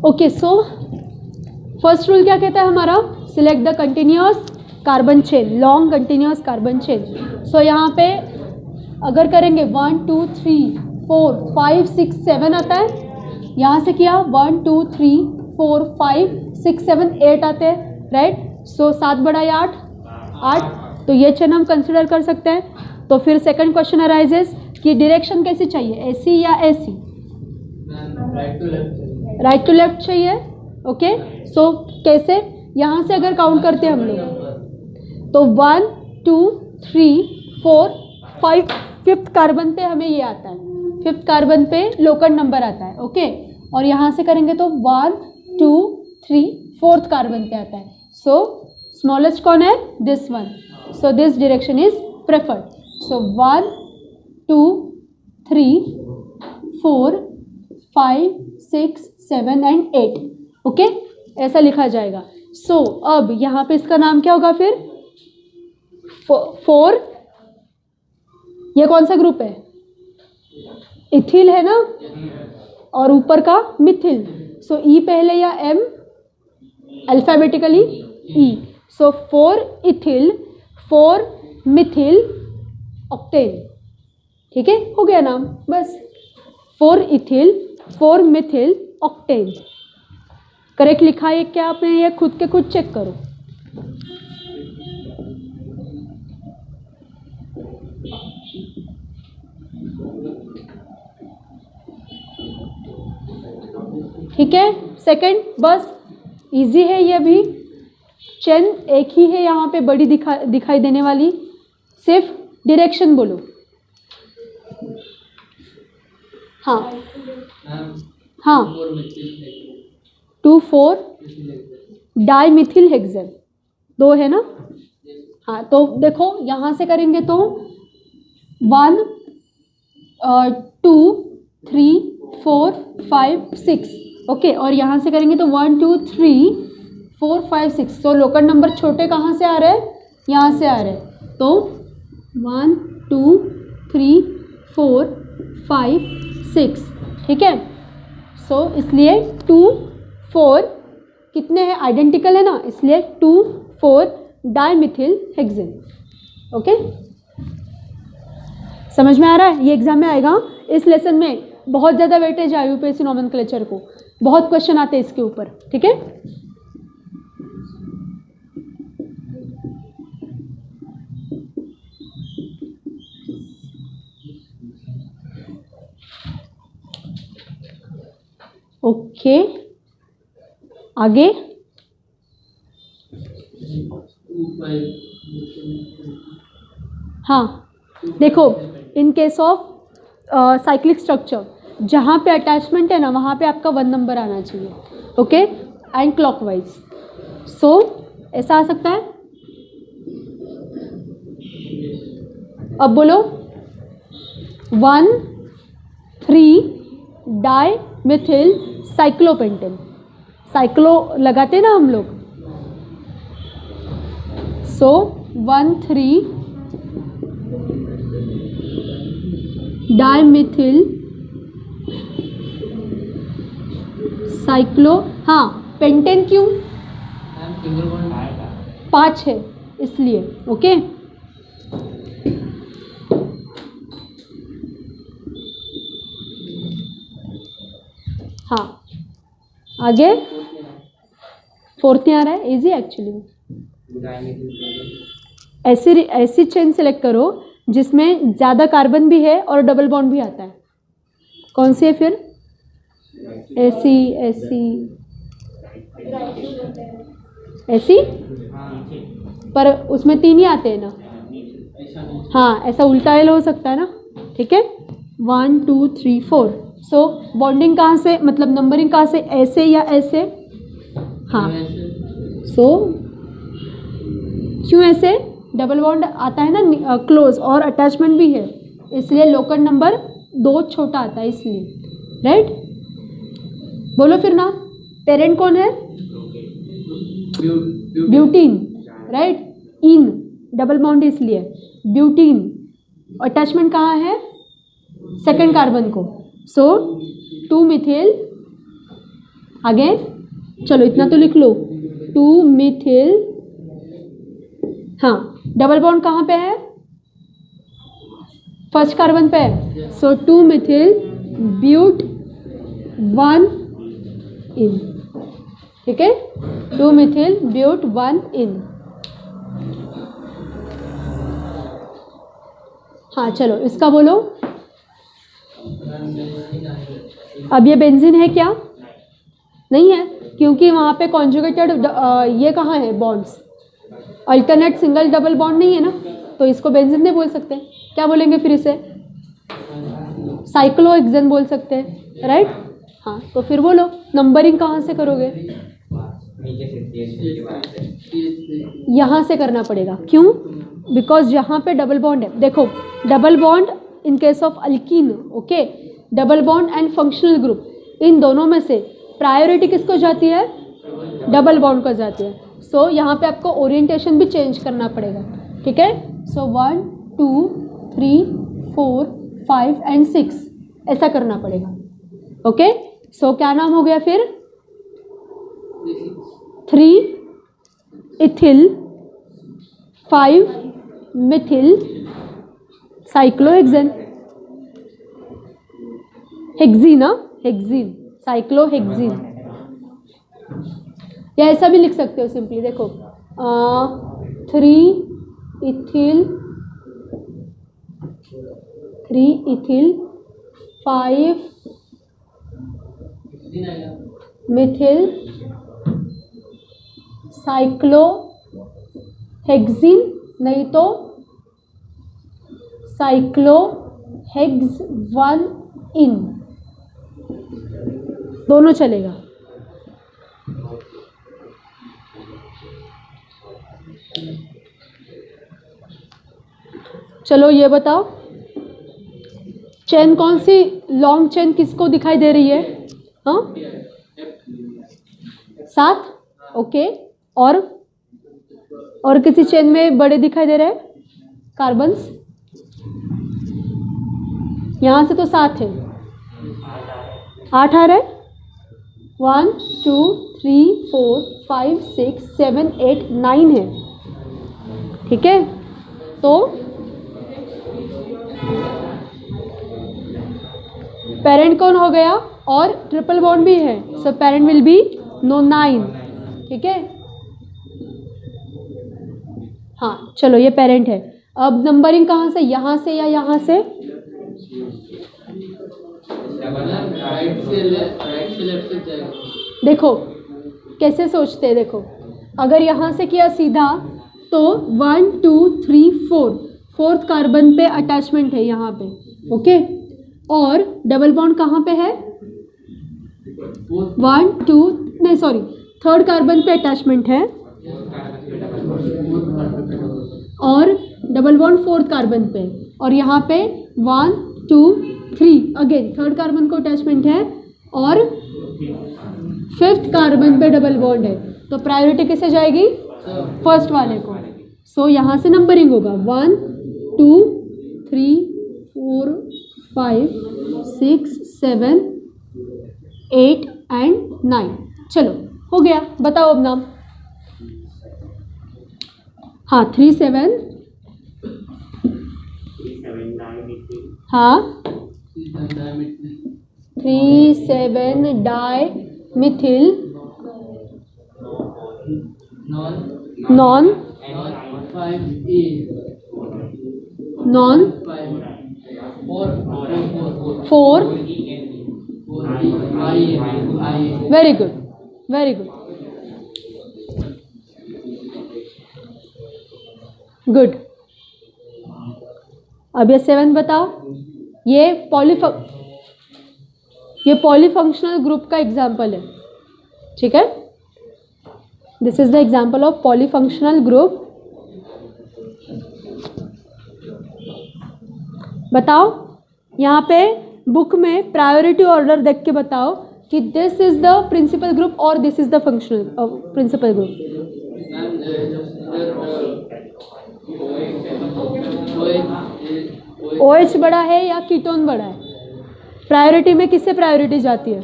Okay, so first rule क्या कहता है हमारा, select the continuous carbon chain, long continuous carbon chain. So यहाँ पे अगर करेंगे 1 2 3 4 5 6 7 आता है, यहाँ से किया 1 2 3 4 5 6 7 8 आते हैं, राइट। सो 7 बड़ा या 8, तो ये चेन हम कंसिडर कर सकते हैं। तो फिर सेकंड क्वेश्चन अराइजेस कि डायरेक्शन कैसी चाहिए, ऐसी या ऐसी, राइट टू लेफ्ट चाहिए। ओके, सो कैसे, यहाँ से अगर काउंट करते हैं हम लोग तो 1 2 3 4 5, फिफ्थ कार्बन पे हमें ये आता है, फिफ्थ कार्बन पे लोकल नंबर आता है। ओके, और यहाँ से करेंगे तो 1 2 3 फोर्थ कार्बन पे आता है। सो स्मॉलेस्ट कौन है, this one. So this direction is preferred. So 1 2 3 4 5 6 7 and 8। Okay, ऐसा लिखा जाएगा। सो अब यहाँ पे इसका नाम क्या होगा फिर, 4, ये कौन सा ग्रुप है, इथिल है ना, और ऊपर का मिथिल। सो ई पहले या एम, अल्फाबेटिकली ई। सो 4 इथिल 4 मिथिल ऑक्टेन, ठीक है, हो गया नाम बस, 4 इथिल 4 मिथिल ऑक्टेन। करेक्ट लिखा है क्या आपने, ये खुद के खुद चेक करो। ठीक है, सेकंड बस इजी है ये भी, चेन एक ही है यहाँ पे बड़ी दिखाई देने वाली, सिर्फ डायरेक्शन बोलो। हाँ हाँ, 2 4 डाई मिथिल हेक्सेन, 2 है ना। हाँ, तो देखो यहाँ से करेंगे तो 1 2 3 4 5 6। ओके, और यहाँ से करेंगे तो 1 2 3 4 5 6। तो लोकल नंबर छोटे कहाँ से आ रहे हैं, यहाँ से आ रहे हैं। तो 1 2 3 4 5 6, ठीक है। सो इसलिए 2 4 कितने हैं, आइडेंटिकल है ना, इसलिए 2 4 डाइमिथिल हेक्सेन। ओके, समझ में आ रहा है, ये एग्जाम में आएगा। इस लेसन में बहुत ज़्यादा वेटेज है यूपीएससी नोमेनक्लेचर को, बहुत क्वेश्चन आते हैं इसके ऊपर, ठीक है। ओके, आगे हाँ, देखो इन केस ऑफ साइक्लिक स्ट्रक्चर जहाँ पे अटैचमेंट है ना, वहाँ पे आपका 1 नंबर आना चाहिए। Okay, and clockwise. सो ऐसा आ सकता है। अब बोलो 1 3 डाई मिथिल साइक्लोपेंटेन, साइक्लो लगाते ना हम लोग। सो 1 3 डाइमिथिल साइक्लो, हाँ पेंटेन क्यों, 5 है इसलिए। ओके, हाँ आगे 4th आ रहा है, इजी एक्चुअली। ऐसी चेन सेलेक्ट करो जिसमें ज़्यादा कार्बन भी है और डबल बॉन्ड भी आता है। कौन सी है फिर, ऐसी पर उसमें 3 ही आते हैं ना। हाँ, ऐसा उल्टा एल हो सकता है ना, ठीक है। 1 2 3 4। सो बॉन्डिंग कहाँ से, मतलब नंबरिंग कहाँ से, ऐसे या ऐसे। हाँ, सो क्यों ऐसे, डबल बॉन्ड आता है ना क्लोज, और अटैचमेंट भी है, इसलिए लोकल नंबर 2 छोटा आता है इसलिए, राइट। बोलो फिर ना, पेरेंट कौन है, butene, right. In double bond इसलिए ब्यूटीन, अटैचमेंट कहाँ है, सेकंड कार्बन को, सो 2 मिथिल, आगे चलो इतना तो लिख लो, 2 मिथिल, हाँ डबल बॉन्ड कहाँ पे है, फर्स्ट कार्बन पे है, सो 2 मिथिल ब्यूट 1 इन, ठीक है, 2 मिथिल ब्यूट 1 इन। हाँ चलो इसका बोलो, अब ये बेंजीन है क्या, नहीं है, क्योंकि वहाँ पे कॉन्जुगेटेड ये कहाँ है bonds, alternate single double bond नहीं है ना, तो इसको बेंजीन नहीं बोल सकते, क्या बोलेंगे फिर इसे, साइक्लोहेक्सेन बोल सकते हैं, राइट। हाँ तो फिर बोलो नंबरिंग कहाँ से करोगे, यहाँ से करना पड़ेगा, क्यों, बिकॉज यहाँ पे डबल बॉन्ड है, देखो double bond in case of alkene, okay, double bond and functional group, इन दोनों में से प्रायोरिटी किसको जाती है, डबल बॉन्ड को जाती है, सो यहाँ पे आपको ओरिएंटेशन भी चेंज करना पड़ेगा, ठीक है, सो 1 2 3 4 5 एंड 6 ऐसा करना पड़ेगा, ओके, सो क्या नाम हो गया फिर, 3 ethyl 5 Mithil cyclohexane, hexene, hexene cyclohexene, या ऐसा भी लिख सकते हो सिंपली, देखो 3 इथिल 5 मिथिल साइक्लोहेक्सीन, नहीं तो साइक्लोहेक्स 1 इन, दोनों चलेगा। चलो ये बताओ चेन कौन सी, लॉन्ग चेन किसको दिखाई दे रही है, हाँ 7, ओके, और किसी चेन में बड़े दिखाई दे रहे हैं कार्बन्स, यहाँ से तो 7 है, 8 आ रहा है, 1 2 3 4 5 6 7 8 9 है, ठीक है, तो पेरेंट कौन हो गया, और ट्रिपल बॉन्ड भी है, सो पेरेंट विल बी 9, ठीक है, हाँ चलो ये पेरेंट है। अब नंबरिंग कहाँ से, यहाँ से या यहाँ से, देखो कैसे सोचते हैं, देखो अगर यहाँ से किया सीधा तो 1 2 3 4 फोर्थ कार्बन पे अटैचमेंट है यहाँ पे, ओके, और डबल बॉन्ड कहाँ पे है, 1 2 नहीं सॉरी थर्ड कार्बन पे अटैचमेंट है, और डबल बॉन्ड फोर्थ कार्बन पे, और यहाँ पे 1 2 3 अगेन थर्ड कार्बन को अटैचमेंट है, और फिफ्थ कार्बन पे डबल बॉन्ड है, तो प्रायोरिटी किसे जाएगी, फर्स्ट वाले को, सो यहाँ से नंबरिंग होगा 1 2 3 4 5 6 7 8 एंड 9, चलो हो गया, बताओ अब नाम, हाँ 3 7, हाँ 3 7 di methyl non 4, very good very good good. अब ये 7 बताओ, ये पॉलीफंक्शनल ग्रुप का एग्जाम्पल है, ठीक है, this is the example of polyfunctional group. बताओ यहाँ पे बुक में प्रायोरिटी ऑर्डर देख के बताओ कि this is the principal group और this is the functional principal group. OH बड़ा है या कीटोन बड़ा है, प्रायोरिटी में किससे प्रायोरिटी जाती है?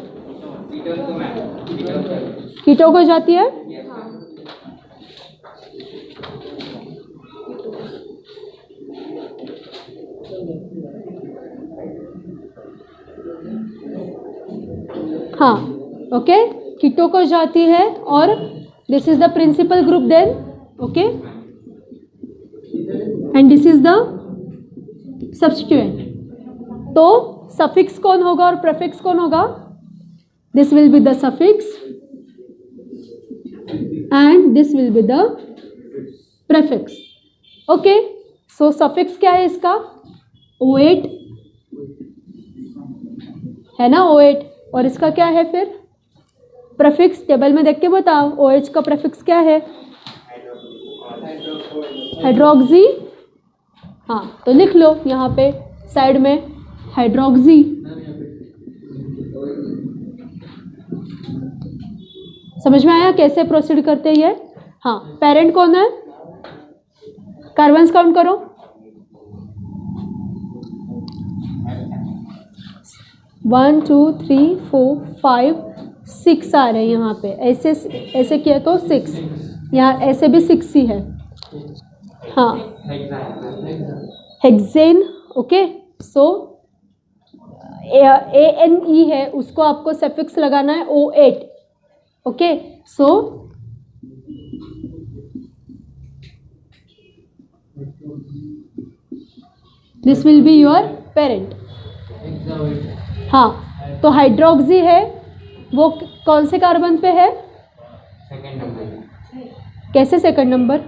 कीटों को जाती है। हाँ, ओके, कीटों को जाती है और this is the principal group then, okay, and this is the substituent. तो सफिक्स कौन होगा और प्रीफिक्स कौन होगा? This will be the suffix and this will be the prefix. Okay, so suffix क्या है इसका? O8 है ना, O8, और इसका क्या है फिर? प्रीफिक्स। टेबल में देख के बताओ, OH का प्रीफिक्स क्या है? हाइड्रोक्सी। हाँ, तो लिख लो यहाँ पे साइड में हाइड्रोक्सी। समझ में आया कैसे प्रोसीड करते हैं ये? हाँ, पेरेंट कौन है? कार्बन्स काउंट करो। 1 2 3 4 5 6 आ रहे हैं यहाँ पे। ऐसे ऐसे किया तो 6, यहाँ ऐसे भी 6 ही है। हाँ, हेक्सेन। ओके, सो ANE है, उसको आपको सफिक्स लगाना है O8। Okay, so this will be your parent. हाँ, तो हाइड्रोक्सी है वो कौन से कार्बन पे है? Second number. कैसे सेकंड नंबर?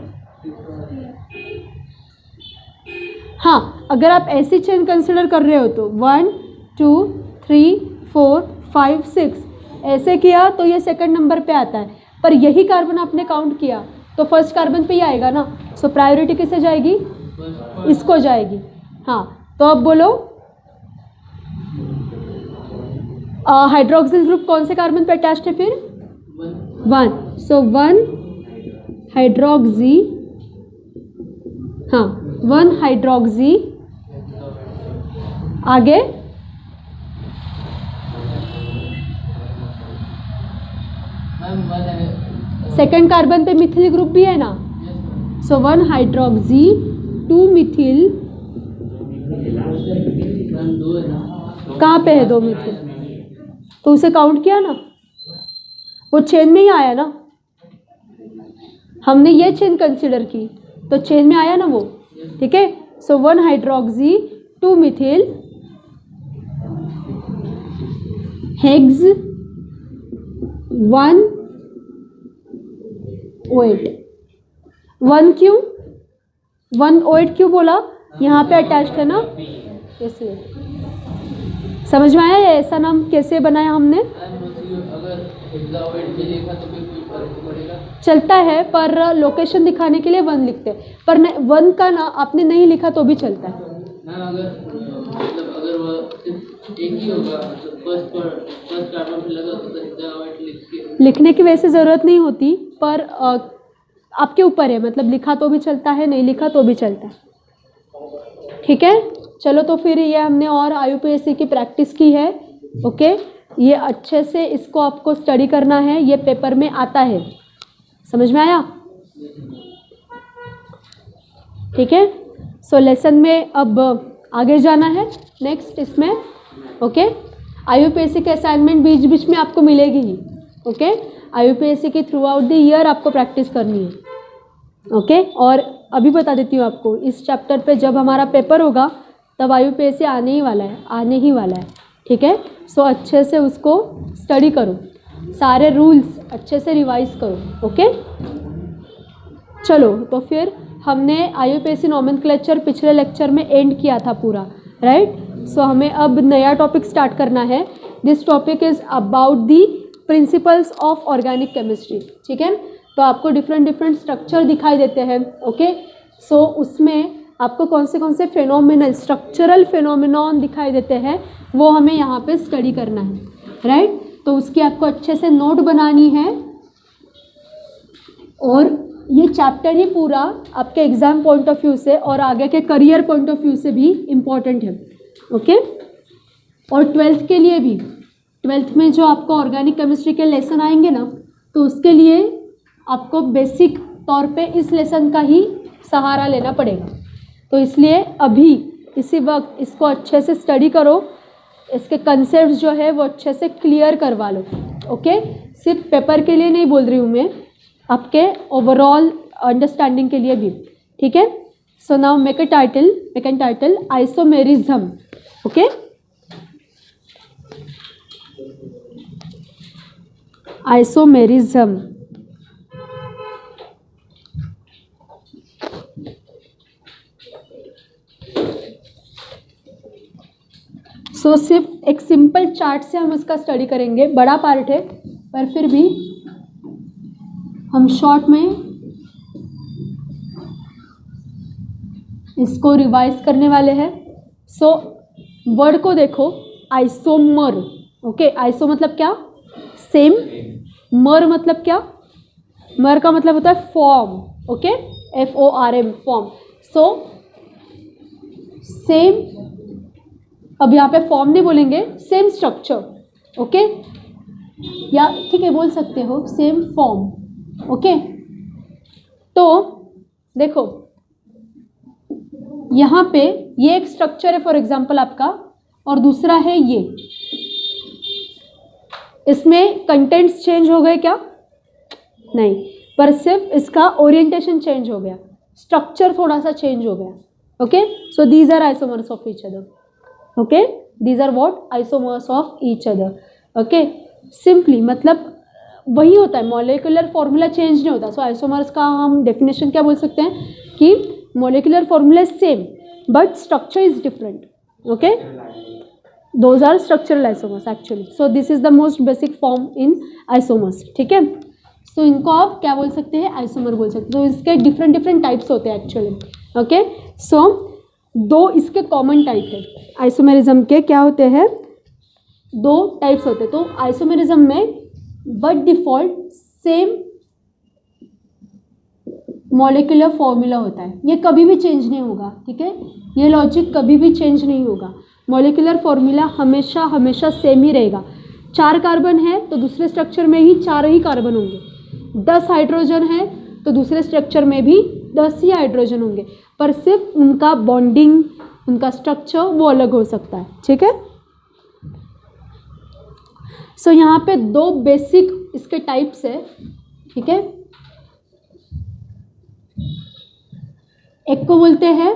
हाँ, अगर आप ऐसी चेन कंसिडर कर रहे हो तो 1 2 3 4 5 6 ऐसे किया तो ये सेकंड नंबर पे आता है, पर यही कार्बन आपने काउंट किया तो फर्स्ट कार्बन पे ही आएगा ना। सो प्रायोरिटी किसे जाएगी? इसको जाएगी। हाँ, तो अब बोलो हाइड्रोक्सिल ग्रुप कौन से कार्बन पे अटैच्ड है फिर? 1। सो 1 हाइड्रोक्सी। हाँ, 1 हाइड्रोक्सी। आगे सेकंड कार्बन पे मिथिल ग्रुप भी है ना। सो 1 हाइड्रोक्सी 2 मिथिल। कहाँ पे है 2 मिथिल? तो उसे काउंट किया ना, वो चेन में ही आया ना। हमने ये चेन कंसिडर की तो चेन में आया ना वो। ठीक है, सो 1 हाइड्रोक्सी 2 मिथिल हेक्स 1 O8। 1 क्यों? 1 O8 क्यों बोला? यहाँ पे अटैच्ड है ना, इसलिए। समझ में आया ये ऐसा नाम कैसे बनाया हमने? चलता है, पर लोकेशन दिखाने के लिए 1 लिखते हैं, पर 1 का ना आपने नहीं लिखा तो भी चलता है। अगर वो एक ही होगा फर्स्ट कार्बन पे लगा तो लिखने की वैसे ज़रूरत नहीं होती, पर आपके ऊपर है, मतलब लिखा तो भी चलता है, नहीं लिखा तो भी चलता है। ठीक है, चलो तो फिर ये हमने और IUPAC की प्रैक्टिस की है। ओके, ये अच्छे से इसको आपको स्टडी करना है, ये पेपर में आता है। समझ में आया? ठीक है, सो लेसन में अब आगे जाना है नेक्स्ट इसमें। ओके, IUPAC के असाइनमेंट बीच बीच में आपको मिलेगी ही। ओके, IUPAC की थ्रू आउट द ईयर आपको प्रैक्टिस करनी है। ओके, और अभी बता देती हूँ आपको, इस चैप्टर पे जब हमारा पेपर होगा तब IUPAC आने ही वाला है। ठीक है, सो अच्छे से उसको स्टडी करो, सारे रूल्स अच्छे से रिवाइज करो। ओके, चलो तो फिर हमने IUPAC नोमेनक्लेचर पिछले लेक्चर में एंड किया था पूरा, राइट। सो हमें अब नया टॉपिक स्टार्ट करना है। This topic is about the principles of organic chemistry. ठीक है, तो आपको डिफरेंट स्ट्रक्चर दिखाई देते हैं। ओके, सो उसमें आपको कौन से फेनोमिनल स्ट्रक्चरल फेनोमिनॉन दिखाई देते हैं, वो हमें यहाँ पे स्टडी करना है, राइट। तो उसकी आपको अच्छे से नोट बनानी है, और ये चैप्टर ही पूरा आपके एग्जाम पॉइंट ऑफ व्यू से और आगे के करियर पॉइंट ऑफ व्यू से भी इम्पॉर्टेंट है। ओके, और 12th के लिए भी, 12th में जो आपको ऑर्गेनिक केमिस्ट्री के लेसन आएंगे ना, तो उसके लिए आपको बेसिक तौर पे इस लेसन का ही सहारा लेना पड़ेगा। तो इसलिए अभी इसी वक्त इसको अच्छे से स्टडी करो, इसके कंसेप्ट जो है वो अच्छे से क्लियर करवा लो। ओके, सिर्फ पेपर के लिए नहीं बोल रही हूँ मैं, आपके ओवरऑल अंडरस्टैंडिंग के लिए भी, ठीक है। So now make an title isomerism. Okay, isomerism. So सिर्फ एक सिंपल चार्ट से हम उसका स्टडी करेंगे, बड़ा पार्ट है पर फिर भी हम शॉर्ट में इसको रिवाइज करने वाले हैं। सो वर्ड को देखो, आइसोमर। ओके, आइसो मतलब क्या? सेम। मर मतलब क्या? मर का मतलब होता है form. Okay, FORM, form. So same, अब यहाँ पे फॉर्म नहीं बोलेंगे, सेम स्ट्रक्चर। ओके, या ठीक है बोल सकते हो सेम फॉर्म। ओके, तो देखो यहाँ पे ये एक स्ट्रक्चर है फॉर एग्जांपल आपका, और दूसरा है ये। इसमें कंटेंट्स चेंज हो गए क्या? नहीं, पर सिर्फ इसका ओरिएंटेशन चेंज हो गया, स्ट्रक्चर थोड़ा सा चेंज हो गया। Okay, so these are isomers of each other. Okay, these are what? Isomers of each other. Okay, simply मतलब वही होता है, मॉलिक्यूलर फॉर्मूला चेंज नहीं होता। सो आइसोमर्स का हम डेफिनेशन क्या बोल सकते हैं कि molecular formula is same but structure is different. Okay, those are structural isomers actually. So this is the most basic form in isomers, ठीक है। सो इनको आप क्या बोल सकते हैं? आइसोमर बोल सकते हैं। तो इसके डिफरेंट टाइप्स होते हैं एक्चुअली। ओके, सो दो इसके कॉमन टाइप है आइसोमेरिज्म के। क्या होते हैं? दो टाइप्स होते हैं। तो आइसोमेरिज्म में but default same molecular formula होता है, ये कभी भी चेंज नहीं होगा, ठीक है। ये लॉजिक कभी भी चेंज नहीं होगा, मॉलिक्यूलर फॉर्मूला हमेशा हमेशा सेम ही रहेगा। 4 कार्बन है तो दूसरे स्ट्रक्चर में ही 4 ही कार्बन होंगे। 10 हाइड्रोजन है तो दूसरे स्ट्रक्चर में भी 10 ही हाइड्रोजन होंगे, पर सिर्फ उनका बॉन्डिंग, उनका स्ट्रक्चर वो अलग हो सकता है, ठीक है। सो यहाँ पे 2 बेसिक इसके टाइप्स है, ठीक है। एक को बोलते हैं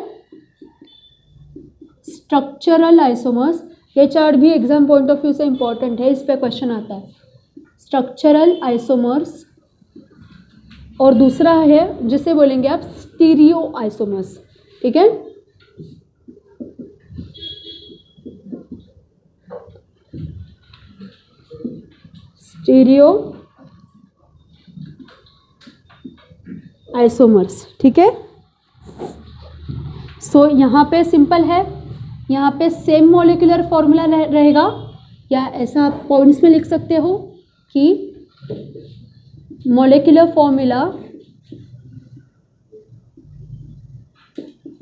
स्ट्रक्चरल आइसोमर्स। ये चार्ट भी एग्जाम पॉइंट ऑफ व्यू से इंपॉर्टेंट है, इस पे क्वेश्चन आता है। स्ट्रक्चरल आइसोमर्स, और दूसरा है जिसे बोलेंगे आप स्टीरियो आइसोमर्स, ठीक है। स्टीरियो आइसोमर्स, ठीक है। सो यहाँ पे सिंपल है, यहाँ पे सेम मॉलिक्यूलर फॉर्मूला रहेगा, या ऐसा आप पॉइंट्स में लिख सकते हो कि molecular formula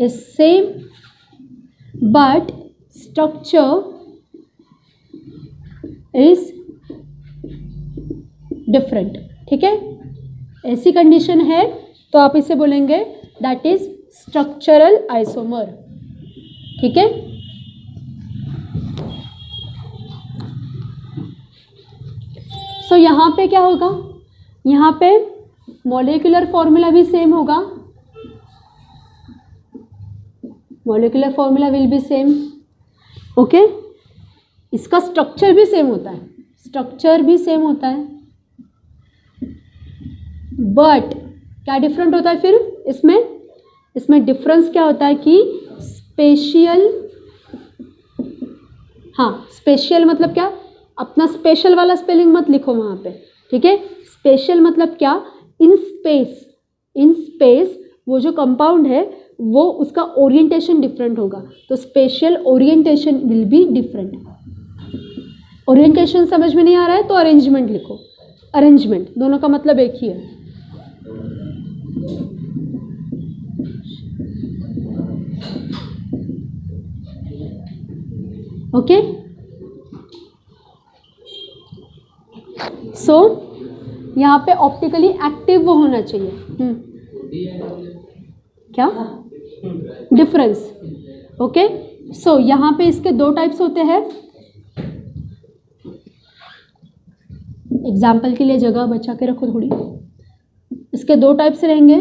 is same but structure is different, ठीक है। ऐसी कंडीशन है तो आप इसे बोलेंगे दैट इज स्ट्रक्चरल आइसोमर, ठीक है। सो यहाँ पे क्या होगा? यहाँ पे मॉलिक्यूलर फॉर्मूला भी सेम होगा, molecular formula will be same, okay. इसका स्ट्रक्चर भी सेम होता है, स्ट्रक्चर भी सेम होता है, बट क्या डिफरेंट होता है फिर इसमें डिफरेंस क्या होता है कि स्पेशियल, हाँ स्पेशियल मतलब क्या? अपना स्पेशल वाला स्पेलिंग मत लिखो वहाँ पे, ठीक है। स्पेशल मतलब क्या? इन स्पेस वो जो कंपाउंड है वो उसका ओरिएंटेशन डिफरेंट होगा, तो special orientation will be different. Orientation समझ में नहीं आ रहा है तो अरेंजमेंट लिखो, अरेंजमेंट दोनों का मतलब एक ही है। ओके, सो यहाँ पे ऑप्टिकली एक्टिव वो होना चाहिए। क्या डिफरेंस? ओके, सो यहाँ पे इसके दो टाइप्स होते हैं। एग्जाम्पल के लिए जगह बचा के रखो थोड़ी। इसके दो टाइप्स रहेंगे।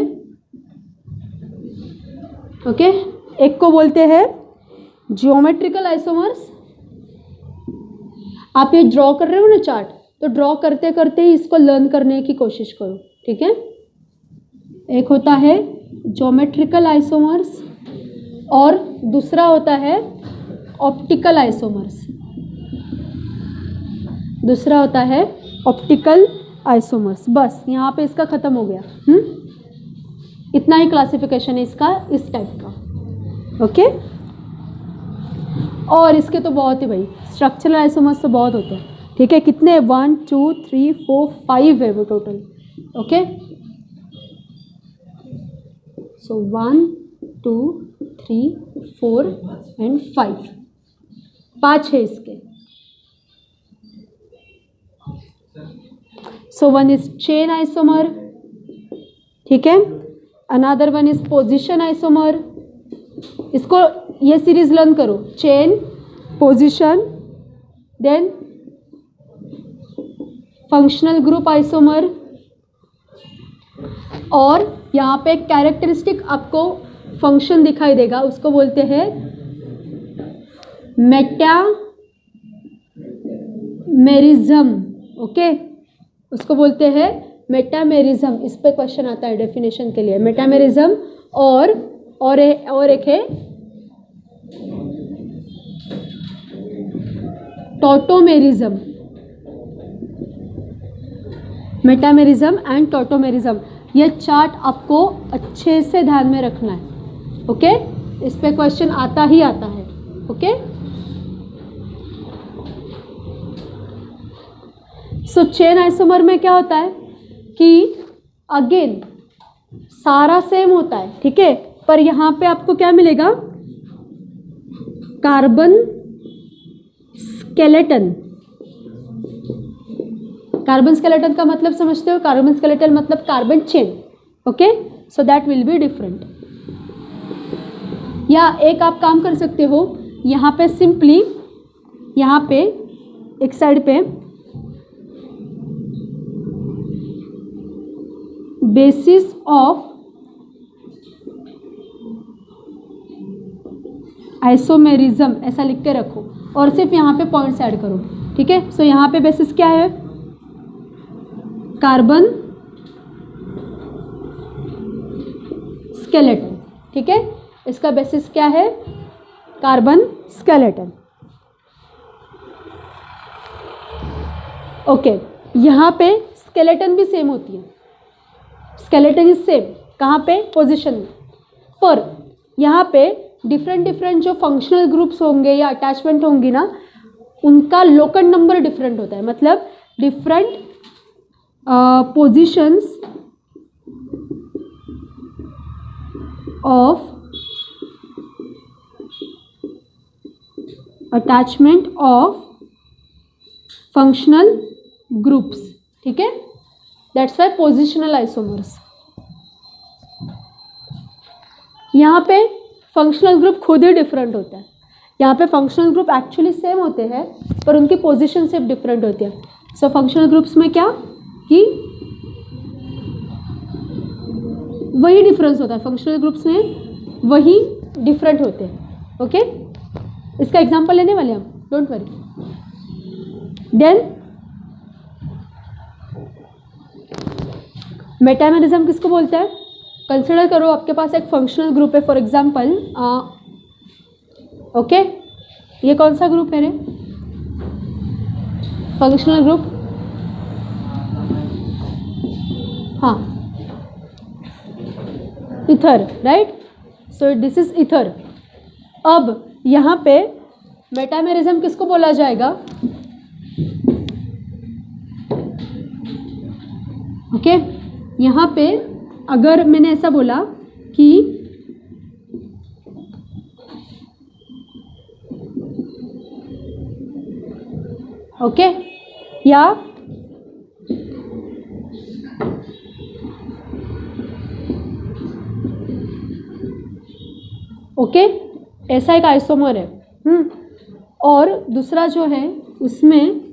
ओके, एक को बोलते हैं जियोमेट्रिकल आइसोमर्स। आप ये ड्रॉ कर रहे हो ना चार्ट, तो ड्रॉ करते करते ही इसको लर्न करने की कोशिश करो, ठीक है। एक होता है ज्योमेट्रिकल आइसोमर्स और दूसरा होता है ऑप्टिकल आइसोमर्स। दूसरा होता है ऑप्टिकल आइसोमर्स। बस यहाँ पे इसका खत्म हो गया। इतना ही क्लासिफिकेशन है इसका, इस टाइप का। ओके, और इसके तो बहुत ही भाई स्ट्रक्चरल आइसोमर्स तो बहुत होते हैं, ठीक है। कितने? 1 2 3 4 5 है वो टोटल। ओके, सो 1 2 3 4 एंड 5, 5 है इसके। So one is chain isomer, ठीक है। Another one is position isomer. इसको ये सीरीज लर्न करो, chain, position, then functional group isomer. और यहाँ पे कैरेक्टरिस्टिक आपको फंक्शन दिखाई देगा, उसको बोलते हैं मेटामेरिज्म। ओके, उसको बोलते हैं मेटामेरिज्म। इस पे क्वेश्चन आता है डेफिनेशन के लिए। मेटामेरिज्म और एक है टॉटोमेरिज्म। मेटामेरिज्म एंड टॉटोमेरिज्म, ये चार्ट आपको अच्छे से ध्यान में रखना है। ओके, इस पे क्वेश्चन आता ही आता है। ओके, सो चेन आइसोमर में क्या होता है कि अगेन सारा सेम होता है, ठीक है, पर यहाँ पे आपको क्या मिलेगा? Carbon skeleton. कार्बन स्केलेटन का मतलब समझते हो? कार्बन स्केलेटन मतलब carbon chain. Okay, so that will be different. या एक आप काम कर सकते हो, यहाँ पे सिंपली, यहाँ पे एक साइड पे बेसिस ऑफ आइसोमेरिज्म ऐसा लिख के रखो और सिर्फ यहाँ पे पॉइंट्स ऐड करो, ठीक है। सो यहाँ पे बेसिस क्या है? कार्बन स्केलेटन, ठीक है। इसका बेसिस क्या है? Carbon skeleton. ओके, यहाँ पे स्केलेटन भी सेम होती है। स्केलेटन इज सेम, कहाँ पे? पोजीशन में। पर यहाँ पे डिफरेंट जो फंक्शनल ग्रुप्स होंगे या अटैचमेंट होंगी ना, उनका लोकल नंबर डिफरेंट होता है। मतलब different positions of attachment of functional groups, ठीक है। That's why positional isomers. यहाँ पे फंक्शनल ग्रुप खुद ही डिफरेंट होता है। यहाँ पे फंक्शनल ग्रुप एक्चुअली सेम होते हैं पर उनकी पोजीशन सिर्फ डिफरेंट होती है। सो फंक्शनल ग्रुप्स में क्या कि वही डिफरेंस होता है, फंक्शनल ग्रुप्स में वही डिफरेंट होते हैं। ओके, इसका एग्जांपल लेने वाले हम, डोंट वरी। देन मेटामेरिज्म किसको बोलते हैं? कंसिडर करो आपके पास एक फंक्शनल ग्रुप है, फॉर एग्जांपल ओके, ये कौन सा ग्रुप है रे? फंक्शनल ग्रुप, हाँ, ether, right. So this is ether. अब यहाँ पे मेटामेरिज्म किसको बोला जाएगा? ओके, यहाँ पे अगर मैंने ऐसा बोला कि ओके, या ओके, ऐसा एक आइसोमर है। और दूसरा जो है उसमें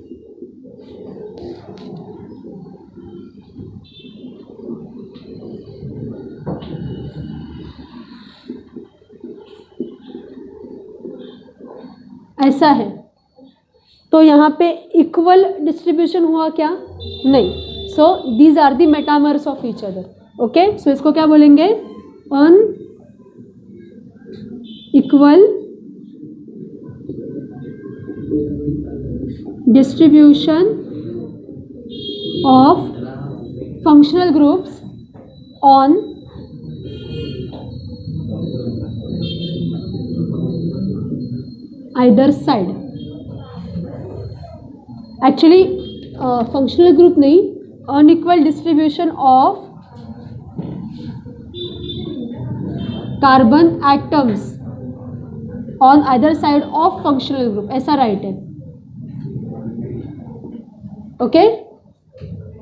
ऐसा है, तो यहाँ पे इक्वल डिस्ट्रीब्यूशन हुआ क्या? नहीं। So these are the metamers of each other. Okay, so इसको क्या बोलेंगे? Unequal distribution of functional groups on either side. Actually functional group नहीं, unequal distribution of carbon atoms on either side of functional group, ऐसा right है। Okay,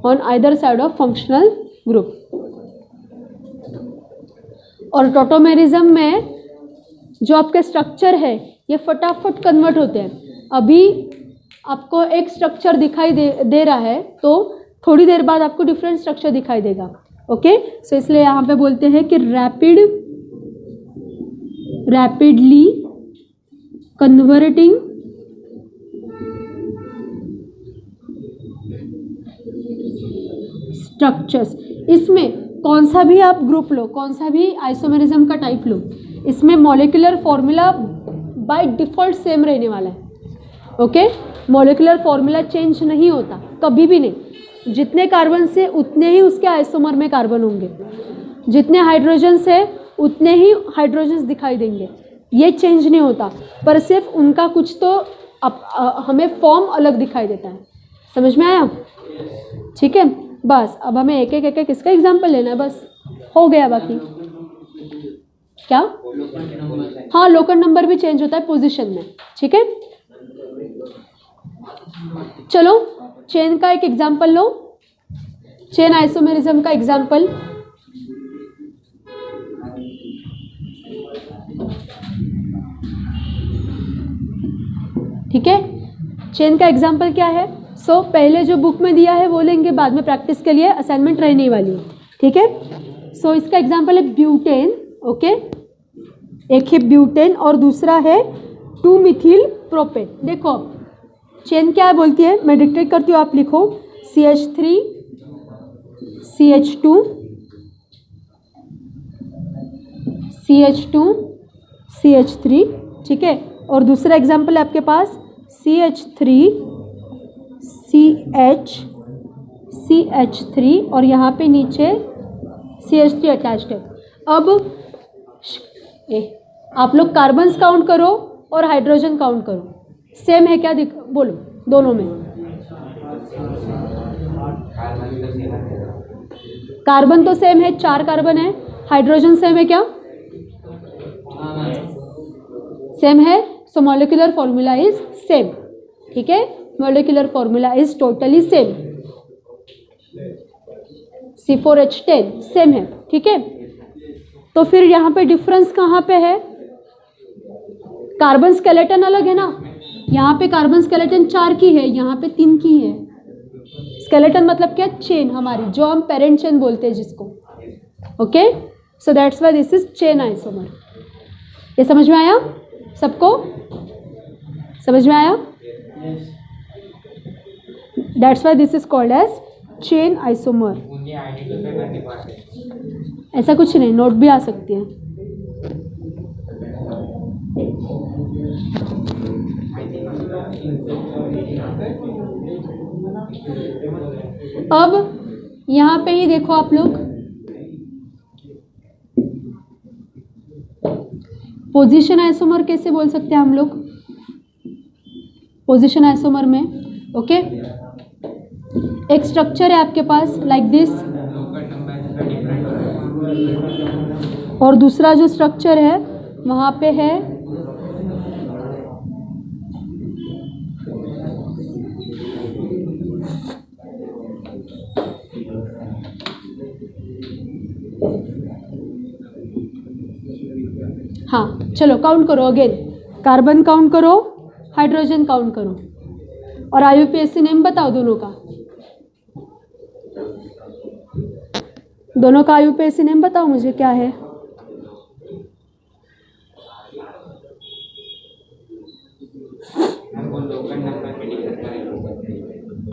on either side of functional group. और tautomerism में जो आपके structure है ये फटाफट कन्वर्ट होते हैं। अभी आपको एक स्ट्रक्चर दिखाई दे रहा है, तो थोड़ी देर बाद आपको डिफरेंट स्ट्रक्चर दिखाई देगा। ओके, सो इसलिए यहाँ पे बोलते हैं कि रैपिडली कन्वर्टिंग स्ट्रक्चर्स। इसमें कौन सा भी आप ग्रुप लो, कौन सा भी आइसोमेरिज्म का टाइप लो, इसमें molecular formula by default same रहने वाला है। ओके, मॉलिक्यूलर फॉर्मूला चेंज नहीं होता कभी भी नहीं। जितने कार्बन से उतने ही उसके आइसोमर में कार्बन होंगे, जितने हाइड्रोजन से उतने ही हाइड्रोजन्स दिखाई देंगे, ये चेंज नहीं होता। पर सिर्फ उनका कुछ तो हमें फॉर्म अलग दिखाई देता है। समझ में आया? ठीक है, बस अब हमें एक एक इसका एग्जाम्पल लेना है, बस हो गया। बाकी क्या? हाँ, लोकल नंबर भी चेंज होता है पोजीशन में। ठीक है, चलो चेन का एक एग्जाम्पल लो, चेन आइसोमेरिज्म का एग्जाम्पल। ठीक है, चेन का एग्जाम्पल क्या है? सो पहले जो बुक में दिया है वो लेंगे, बाद में प्रैक्टिस के लिए असाइनमेंट रहने वाली है। ठीक है, सो इसका एग्जाम्पल है ब्यूटेन। ओके, एक है ब्यूटेन और दूसरा है 2-मिथिल प्रोपेन। देखो चेन क्या बोलती है, मैं डिक्टेट करती हूँ, आप लिखो CH3 CH2 CH2 CH3। ठीक है, और दूसरा एग्जाम्पल है आपके पास CH3 CH3 और यहाँ पे नीचे CH3 अटैच्ड है। अब आप लोग कार्बन्स काउंट करो और हाइड्रोजन काउंट करो, सेम है क्या? बोलो दोनों में। कार्बन तो सेम है, 4 कार्बन है। हाइड्रोजन सेम है क्या? सेम है। सो मॉलिक्यूलर फॉर्मूला इज सेम। ठीक है, molecular formula is totally same. C4H10 same है। ठीक है, तो फिर यहाँ पे डिफरेंस कहाँ पे है? कार्बन स्केलेटन अलग है ना, यहाँ पे कार्बन स्केलेटन 4 की है, यहाँ पे 3 की है। स्केलेटन मतलब क्या? चेन हमारी, जो हम पेरेंट चेन बोलते हैं जिसको। Okay, so that's why this is chain isomer. ये समझ में आया सबको? समझ में आया? That's why this is called as chain isomer. ऐसा कुछ नहीं, नोट भी आ सकती है। अब यहाँ पे ही देखो आप लोग, पोजीशन आइसोमर कैसे बोल सकते हैं हम लोग? पोजीशन आइसोमर में ओके, एक स्ट्रक्चर है आपके पास लाइक दिस, और दूसरा जो स्ट्रक्चर है वहाँ पे है हाँ चलो काउंट करो अगेन, कार्बन काउंट करो, हाइड्रोजन काउंट करो, और IUPAC नेम बताओ दोनों का। दोनों का IUPAC नेम बताओ मुझे क्या है।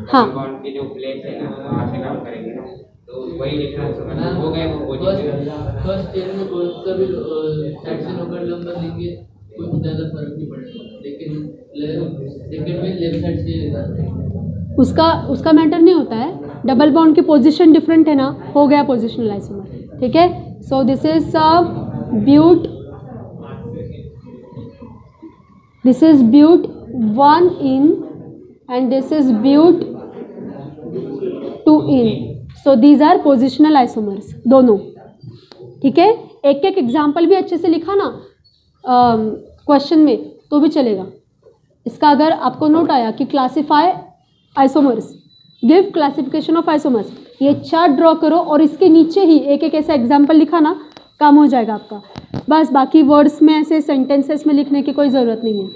हाँ के जो प्लेस है ना वहाँ से काम करेंगे ना, तो वही लिखना हो गए वो फर्स्ट चेयर में कौन सा भी सेक्शन होकर नंबर लेंगे कोई ज़्यादा फर्क नहीं पड़ेगा, लेकिन सेकंड में लेफ्ट साइड से लेना है। उसका मैटर नहीं होता है, डबल बॉन्ड की पोजीशन डिफरेंट है ना, हो गया पोजिशनल आइसोमर, ठीक है। So this is but, this is but 1 in and this is but 2 in, so these are positional isomers दोनों, ठीक है। एक एक एग्जाम्पल भी अच्छे से लिखा ना क्वेश्चन में तो भी चलेगा। इसका अगर आपको नोट आया कि classify isomers, give classification of isomers, ये चार्ट ड्रॉ करो और इसके नीचे ही एक एक ऐसा एग्जाम्पल लिखा ना, काम हो जाएगा आपका। बस बाकी वर्ड्स में ऐसे सेंटेंसेस में लिखने की कोई ज़रूरत नहीं है,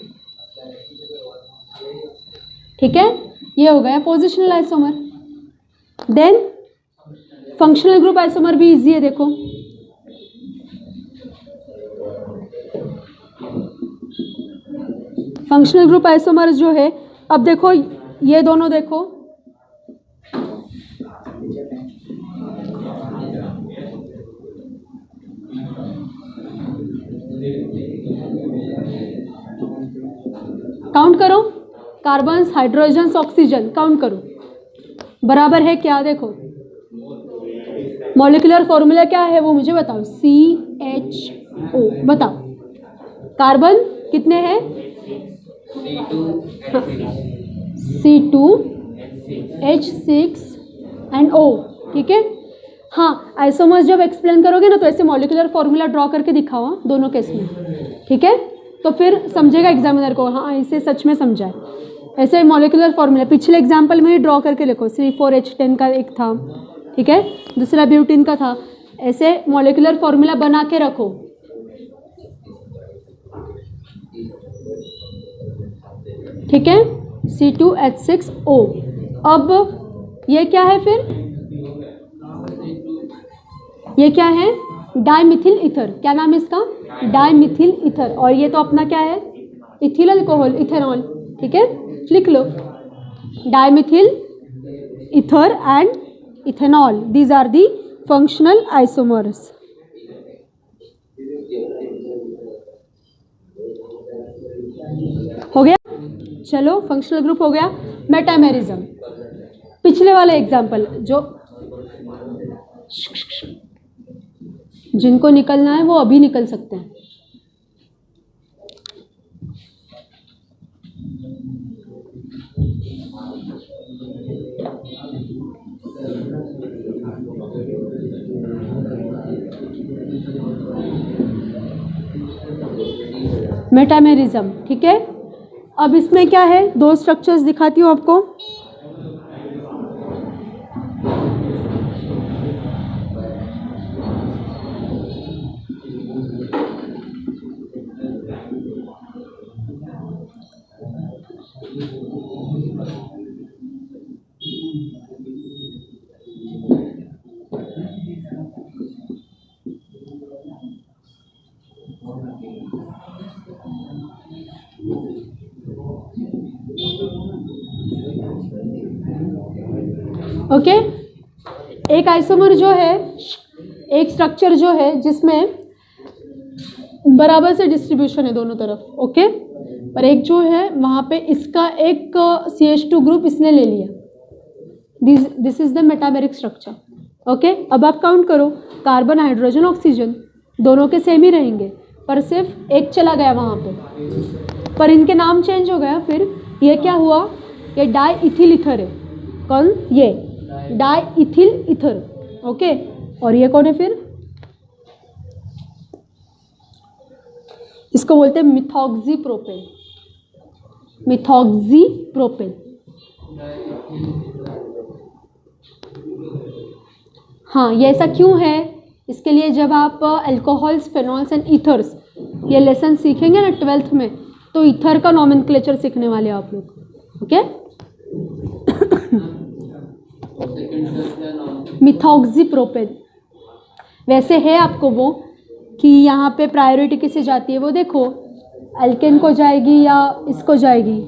ठीक है। ये हो गया positional isomer. Then functional group isomer भी इजी है, देखो फंक्शनल ग्रुप आइसोमर जो है, अब देखो ये दोनों देखो, काउंट करो, कार्बन्स, हाइड्रोजन्स, ऑक्सीजन काउंट करो, बराबर है क्या। देखो मॉलिक्यूलर फॉर्मूला क्या है वो मुझे बताओ, CHO बताओ। कार्बन कितने हैं, C2H6 एंड O, ठीक है। हाँ आइसोमर्स जब एक्सप्लेन करोगे ना तो ऐसे मॉलिक्यूलर फॉर्मूला ड्रॉ करके दिखाओ दोनों केस में, ठीक है, तो फिर समझेगा एग्जामिनर को, हाँ इसे सच में समझा है। ऐसे मॉलिक्यूलर फॉर्मूला पिछले एग्जाम्पल में ही ड्रॉ करके लिखो, C4H10 का एक था, ठीक है, दूसरा ब्यूटीन का था, ऐसे मॉलिक्यूलर फॉर्मूला बना के रखो। ठीक है, C2H6O। अब ये क्या है, फिर ये क्या है, डाइमिथिल ईथर, क्या नाम है इसका, डाइमिथिल ईथर। और ये तो अपना क्या है, इथिल अल्कोहल, इथेनॉल, ठीक है, लिख लो dimethyl ether and ethanol, these are the functional isomers. हो गया, चलो फंक्शनल ग्रुप हो गया। मेटामेरिज्म, पिछले वाले एग्जाम्पल जो जिनको निकलना है वो अभी निकल सकते हैं। मेटामेरिज्म, ठीक है। अब इसमें क्या है, दो स्ट्रक्चर्स दिखाती हूँ आपको। ओके, एक आइसोमर जो है, एक स्ट्रक्चर जो है जिसमें बराबर से डिस्ट्रीब्यूशन है दोनों तरफ, ओके, पर एक जो है वहाँ पे इसका एक CH2 ग्रुप इसने ले लिया, this is the metameric structure, okay. अब आप काउंट करो, कार्बन, हाइड्रोजन, ऑक्सीजन दोनों के सेम ही रहेंगे, पर सिर्फ एक चला गया वहाँ पे, पर इनके नाम चेंज हो गया। फिर ये क्या हुआ, ये डाइइथिल ईथर है, कौन, ये डाइइथिल ईथर, ओके। और ये कौन है, फिर इसको बोलते हैं मिथॉक्सी प्रोपेन, मिथॉक्सी प्रोपेन। हाँ, ये ऐसा क्यों है, इसके लिए जब आप अल्कोहल्स, फेनॉल्स एंड ईथर्स ये लेसन सीखेंगे ना 12th में, तो ईथर का नॉमेनक्लेचर सीखने वाले आप लोग, ओके। मिथॉक्सी प्रोपेन, वैसे है आपको वो कि यहाँ पे प्रायोरिटी किसे जाती है वो देखो, एल्केन को जाएगी या इसको जाएगी,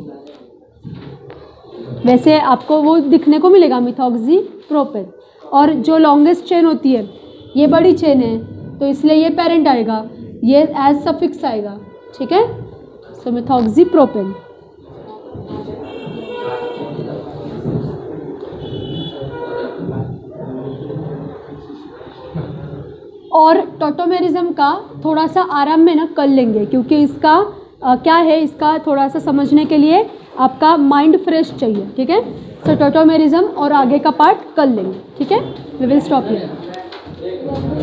वैसे आपको वो दिखने को मिलेगा मिथॉक्सी प्रोपेन। और जो लॉन्गेस्ट चेन होती है ये बड़ी चेन है, तो इसलिए ये पेरेंट आएगा, ये एज सफिक्स आएगा, ठीक है। सो मिथॉक्सी प्रोपेन। और टॉटोमेरिज्म का थोड़ा सा आराम में ना कर लेंगे, क्योंकि इसका क्या है, इसका थोड़ा सा समझने के लिए आपका माइंड फ्रेश चाहिए, ठीक है। सो टॉटोमेरिज्म और आगे का पार्ट कर लेंगे, ठीक है। We will stop here.